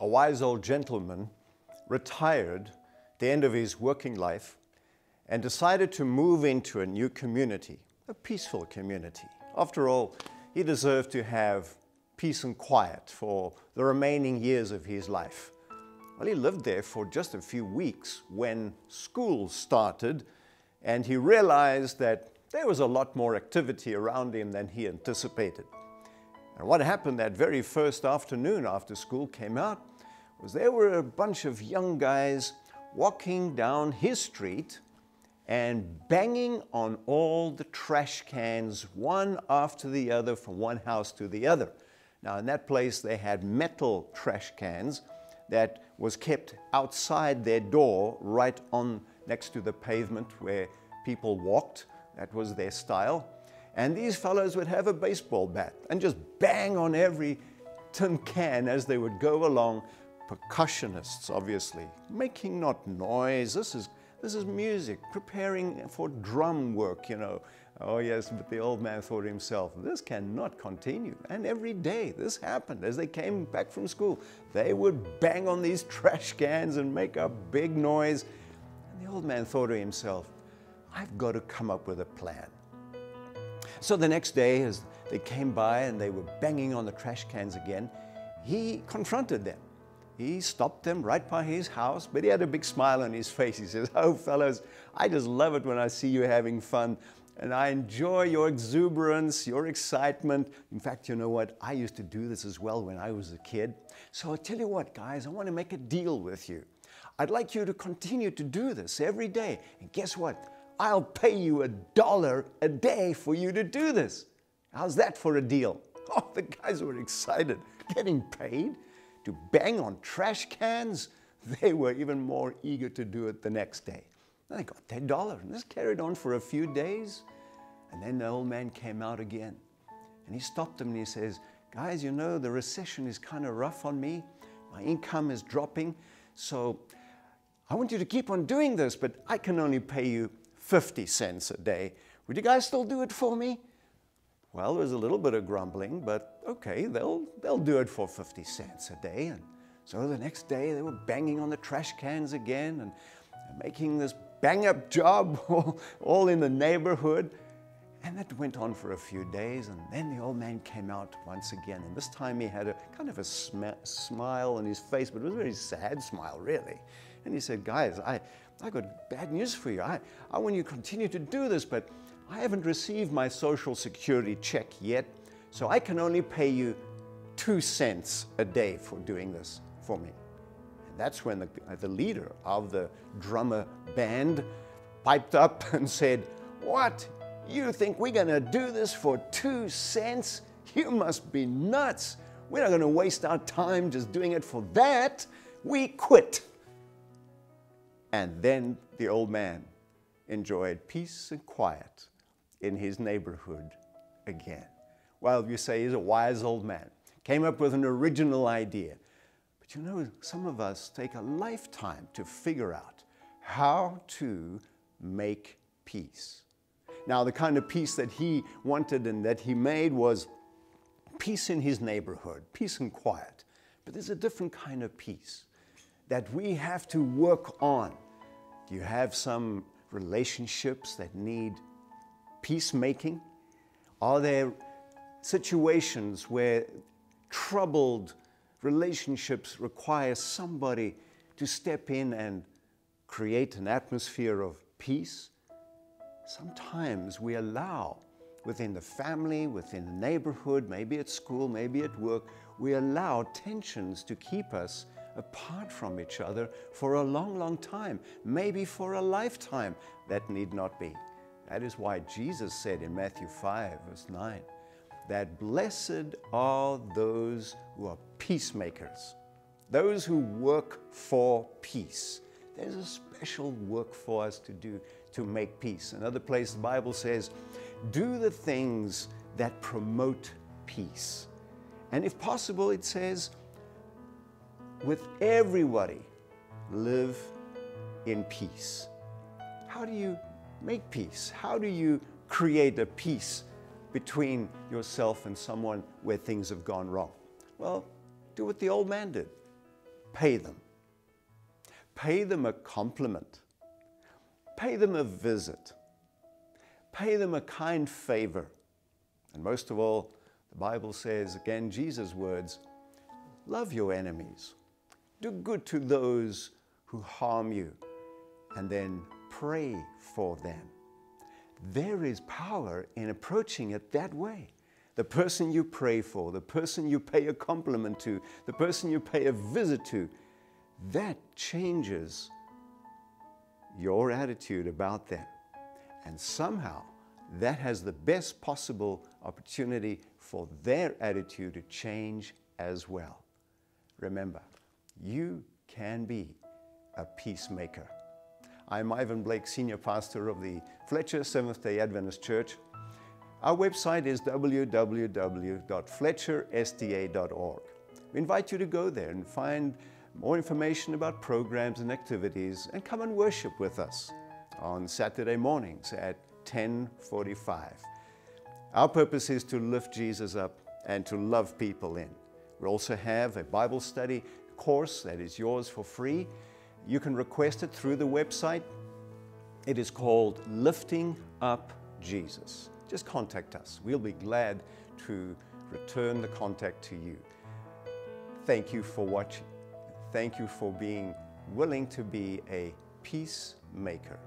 a wise old gentleman retired at the end of his working life and decided to move into a new community, a peaceful community. After all, he deserved to have peace and quiet for the remaining years of his life. Well, he lived there for just a few weeks when school started, and he realized that there was a lot more activity around him than he anticipated. And what happened that very first afternoon after school came out was there were a bunch of young guys walking down his street and banging on all the trash cans, one after the other, from one house to the other. Now, in that place, they had metal trash cans that was kept outside their door, right on next to the pavement where people walked. That was their style. And these fellows would have a baseball bat and just bang on every tin can as they would go along. Percussionists, obviously, making not noise. This is music, preparing for drum work, you know. Oh yes, but the old man thought to himself, this cannot continue. And every day this happened. As they came back from school, they would bang on these trash cans and make a big noise. And the old man thought to himself, I've got to come up with a plan. So the next day, as they came by and they were banging on the trash cans again, he confronted them. He stopped them right by his house, but he had a big smile on his face. He says, oh, fellows, I just love it when I see you having fun, and I enjoy your exuberance, your excitement. In fact, you know what? I used to do this as well when I was a kid. So I'll tell you what, guys, I want to make a deal with you. I'd like you to continue to do this every day. And guess what? I'll pay you $1 a day for you to do this. How's that for a deal? Oh, the guys were excited. Getting paid to bang on trash cans? They were even more eager to do it the next day. And they got their $1, and this carried on for a few days. And then the old man came out again, and he stopped them and he says, guys, you know, the recession is kind of rough on me. My income is dropping, so I want you to keep on doing this, but I can only pay you 50 cents a day. Would you guys still do it for me? Well, there was a little bit of grumbling, but okay, they'll do it for 50 cents a day. And so the next day they were banging on the trash cans again and making this bang-up job all in the neighborhood. And that went on for a few days, and then the old man came out once again, and this time he had a kind of a smile on his face, but it was a very sad smile, really. And he said, guys, I got bad news for you. I want you to continue to do this, but I haven't received my Social Security check yet, so I can only pay you 2 cents a day for doing this for me. And that's when the leader of the drummer band piped up and said, what? You think we're going to do this for 2 cents? You must be nuts. We're not going to waste our time just doing it for that. We quit. And then the old man enjoyed peace and quiet in his neighborhood again. Well, you say he's a wise old man. Came up with an original idea. But you know, some of us take a lifetime to figure out how to make peace. Now, the kind of peace that he wanted and that he made was peace in his neighborhood, peace and quiet. But there's a different kind of peace that we have to work on. Do you have some relationships that need peacemaking? Are there situations where troubled relationships require somebody to step in and create an atmosphere of peace? Sometimes we allow, within the family, within the neighborhood, maybe at school, maybe at work, we allow tensions to keep us apart from each other for a long, long time, maybe for a lifetime. That need not be. That is why Jesus said in Matthew 5, verse 9, that blessed are those who are peacemakers, those who work for peace. There's a special work for us to do to make peace. Another place the Bible says, do the things that promote peace. And if possible, it says, with everybody, live in peace. How do you make peace? How do you create a peace between yourself and someone where things have gone wrong? Well, do what the old man did. pay them. Pay them a compliment. Pay them a visit. Pay them a kind favor. And most of all, the Bible says, again, Jesus' words, love your enemies. Do good to those who harm you. And then pray for them. There is power in approaching it that way. The person you pray for, the person you pay a compliment to, the person you pay a visit to, that changes your attitude about them. And somehow that has the best possible opportunity for their attitude to change as well. Remember, you can be a peacemaker. I'm Ivan Blake, Senior Pastor of the Fletcher Seventh-day Adventist Church. Our website is www.fletchersda.org. We invite you to go there and find more information about programs and activities, and come and worship with us on Saturday mornings at 10:45. Our purpose is to lift Jesus up and to love people in. We also have a Bible study course that is yours for free. You can request it through the website. It is called Lifting Up Jesus. Just contact us. We'll be glad to return the contact to you. Thank you for watching. Thank you for being willing to be a peacemaker.